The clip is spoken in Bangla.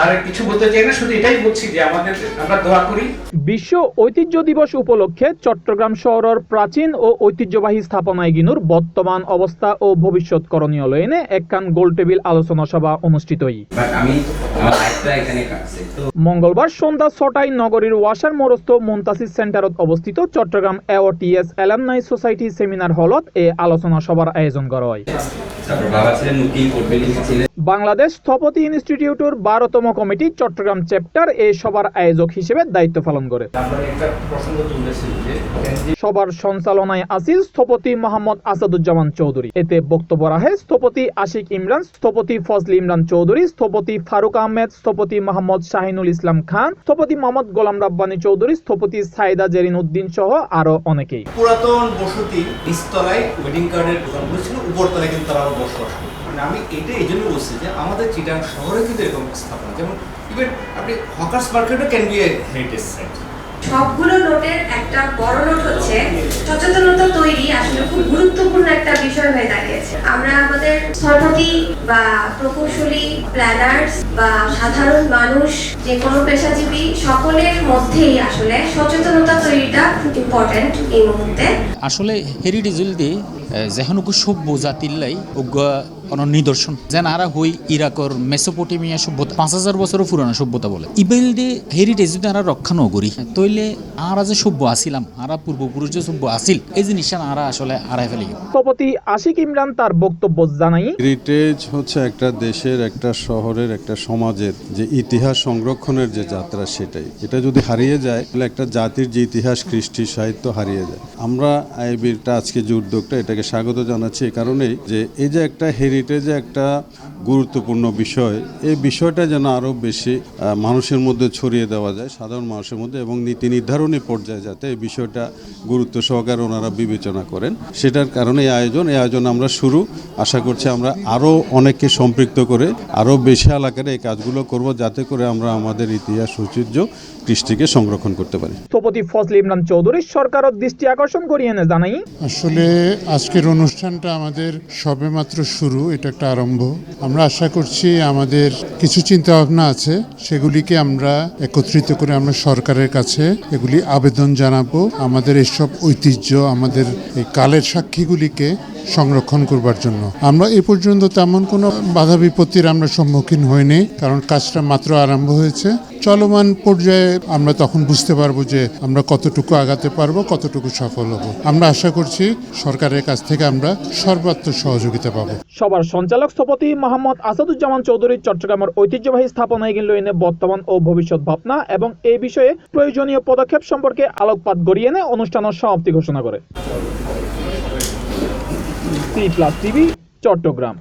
আর কিছু বলতে চাই না, শুধু এটাই বলছি যে আমরা দোয়া করি। বিশ্ব ঐতিহ্য দিবস উপলক্ষে চট্টগ্রাম শহরের প্রাচীন ও ঐতিহ্যবাহী স্থাপনাগুলোর বর্তমান অবস্থা ও ভবিষ্যৎ করণীয় লইনে একখান গোলটেবিল আলোচনা সভা অনুষ্ঠিত হয়। মঙ্গলবার সন্ধ্যা 6টায় নগরীর ওয়াসার মোড়স্থ মুনতাসির সেন্টারত অবস্থিত চট্টগ্রাম এওটিএস অ্যালামনাই সোসাইটি সেমিনার হলত এই আলোচনা সভার আয়োজন করা হয়। বাংলাদেশ স্থপতি ইনস্টিটিউটের 12তম কমিটি চট্টগ্রাম চ্যাপ্টার এই সভার আয়োজক হিসেবে দায়িত্ব পালন করে। সভার সঞ্চালনায় আছিল স্থপতি মোহাম্মদ আসাদুজ্জামান চৌধুরী। এতে বক্তব্য রাখে স্থপতি আশিক ইমরান, স্থপতি ফজলি ইমরান চৌধুরী, স্থপতি ফারুক আহমেদ, স্থপতি মোহাম্মদ শাহিনুল ইসলাম খান, স্থপতি মোহাম্মদ গোলাম রাব্বানী চৌধুরী, স্থপতি সাইদা জেরিন উদ্দিন সহ আরো অনেকেই। পুরাতন বসতি নিচতলায় ওয়েডিং কার্ডের দোকানগুলো ছিল, উপরতলায় কিন্তু তারা বসবাস করে। আমি এটা এই জন্য বলছি যে আমাদের চিটাগাং শহরে কিন্তু এরকম স্থাপনা, যেমন ইভেন আপনি হকার্স মার্কেটও can be a heritage site. সবগুলো নোটের একটা বড় নোট হচ্ছে সচেতনতা তৈরি আসলে খুব গুরুত্বপূর্ণ একটা বিষয় হয়ে দাঁড়িয়েছে। আমরা আমাদের স্থপতি বা প্রকৌশলী, প্ল্যানার্স বা সাধারণ মানুষ, যে কোনো পেশাজীবী সকলের মধ্যেই আসলে সচেতনতা তৈরিটা খুব ইম্পর্টেন্ট এই মুহূর্তে। আসলে হেরিটেজ উল্দি যেখানকু সভ্য জাতিল্লাই নিদর্শন যেন আরা হই ইরাকর মেসোপটেমিয়া সভ্যতা 5000 বছরও পুরানো সভ্যতা বলে ইবেল দে হেরিটেজ যদি আমরা রক্ষা নগরী তইলে আরা যে সভ্য আসিলাম আরা পূর্বপুরুষ যে সভ্য আসিল এই জিনিসটা আরা আসলে আড়াই ফেলি। স্থপতি আশিক ইমরান তার বক্তব্য জানাই, হেরিটেজ হচ্ছে একটা দেশের, একটা শহরের, একটা সমাজের যে ইতিহাস সংরক্ষণের যে যাত্রা, সেটাই। এটা যদি হারিয়ে যায় তাহলে একটা জাতির যে ইতিহাস, কৃষ্টি, সাহিত্য হারিয়ে যায়। আমরা আইবিরটা আজকে যে উদ্যোগটা, এটাকে স্বাগত জানাচ্ছি এই কারণেই যে এই যে একটা হেরিটেজে একটা গুরুত্বপূর্ণ বিষয়, এই বিষয়টা যেন আরও বেশি মানুষের মধ্যে ছড়িয়ে দেওয়া যায়, সাধারণ মানুষের মধ্যে, এবং নীতি নির্ধারণী পর্যায়ে যাতে এই বিষয়টা গুরুত্ব সহকারে ওনারা বিবেচনা করেন, সেটার কারণে এই আয়োজন আমরা শুরু। আশা করছি আমরা আরও অনেককে সম্পৃক্ত করে আরও বেশি এলাকায় এই কাজগুলো করব, যাতে করে আমরা আমাদের ইতিহাস, ঐতিহ্য, কৃষ্টিকে সংরক্ষণ করতে পারি। স্থপতি ফজলি ইমরান চৌধুরী সরকারের দৃষ্টি আকর্ষণ করিয়ে জানাই, আসলে আজকের অনুষ্ঠানটা আমাদের সবেমাত্র শুরু, এটা একটা আরম্ভ। আমরা আশা করছি আমাদের কিছু চিন্তা ভাবনা আছে, সেগুলিকে আমরা একত্রিত করে আমরা সরকারের কাছে এগুলি আবেদন জানাবো, আমাদের এসব ঐতিহ্য, আমাদের এই কালের সাক্ষীগুলিকে সংরক্ষণ করবার জন্য। আমরা এ পর্যন্ত তেমন কোনো বাধা বিপত্তির আমরা সম্মুখীন হইনি, কারণ কাজটা মাত্র আরম্ভ হয়েছে। চলমান পর্যায়ে আমরা তখন বুঝতে পারবো যে আমরা কতটুকু আগাতে পারবো, কতটুকু সফল হব। আমরা আশা করছি সরকারের কাছ থেকে আমরা সর্বাত্মক সহযোগিতা পাবো। সবার সঞ্চালক স্থপতি মোহাম্মদ আসাদুজ্জামান চৌধুরী চট্টগ্রামের ঐতিহ্যবাহী স্থাপনা এগুলো বর্তমান ও ভবিষ্যৎ ভাবনা এবং এই বিষয়ে প্রয়োজনীয় পদক্ষেপ সম্পর্কে আলোকপাত গড়িয়ে এনে অনুষ্ঠানের সমাপ্তি ঘোষণা করে। C+ TV Chittagong.